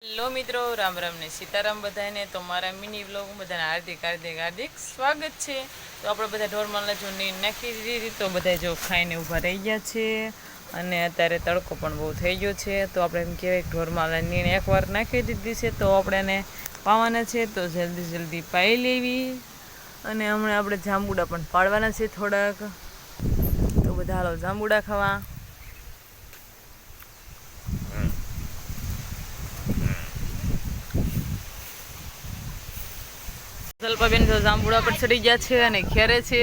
Hello મિત્રો, રામ રામ ને સીતારામ બધાને. તો મારા મિની વ્લોગમાં બધાને હાર્દિક હાર્દિક હાર્દિક સ્વાગત છે. તો આપણે બધા ઢોરમાલને જો નીંદ નાખી દીધી, તો બધા જો ખાઈને ઊભા રહી ગયા છે. અને અત્યારે તડકો પણ બહુ થઈ ગયો છે. તો આપણે એમ કહેવાય કે ઢોરમાલને નીણ એકવાર નાખી દીધી છે, તો આપણે એને પાવાના છે. તો જલ્દી જલ્દી પાઈ લેવી. અને હમણાં આપણે જાંબુડા પણ પાડવાના છે થોડાક. તો બધા હાલો જાંબુડા ખાવા. જલ્પાબેન જો જાંબુડા પર ચડી ગયા છે અને ખેરે છે.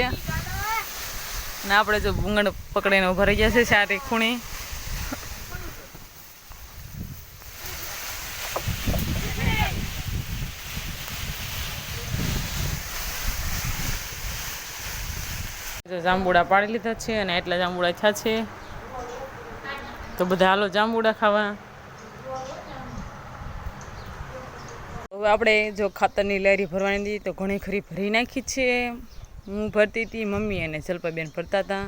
ને આપણે જો ભૂંગળ પકડીને ઉભા રહી ગયા છે સારી ખૂણી. જો જાંબુડા પાડી લીધા છે અને એટલા જાંબુડા થયા છે. તો બધા હાલો જાંબુડા ખાવા. હવે આપણે જો ખાતરની લારી ભરવાની હતી, તો ઘણી ખરી ભરી નાખી છે. હું ભરતી હતી, મમ્મી અને જલ્પાબેન ભરતા હતા.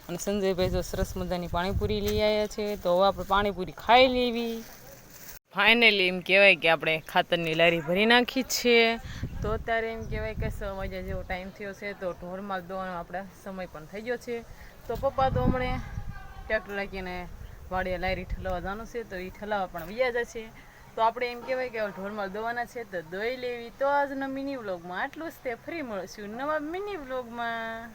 અને સંજયભાઈ જો સરસ મજાની પાણીપુરી લઈ આવ્યા છે. તો હવે આપણે પાણીપુરી ખાઈ લેવી. ફાઇનલી એમ કહેવાય કે આપણે ખાતરની લારી ભરી નાખી છે. તો અત્યારે એમ કહેવાય કે 6 વાગ્યા જેવો ટાઈમ થયો છે. તો ઢોરમાલ દોવાનો આપણે સમય પણ થઈ ગયો છે. તો પપ્પા તો હમણાં ટ્રેક્ટર રાખીને વાડીએ લારી ઠલાવવા જવાનું છે. તો એ ઠલાવવા પણ વ્યાજ છે. તો આપણે એમ કહેવાય કે ઢોરમાલ દોવાના છે, તો દોઈ લેવી. તો આજના મિની વ્લોગમાં આટલું જ તે. ફરી મળશું નવા મિની વ્લોગમાં.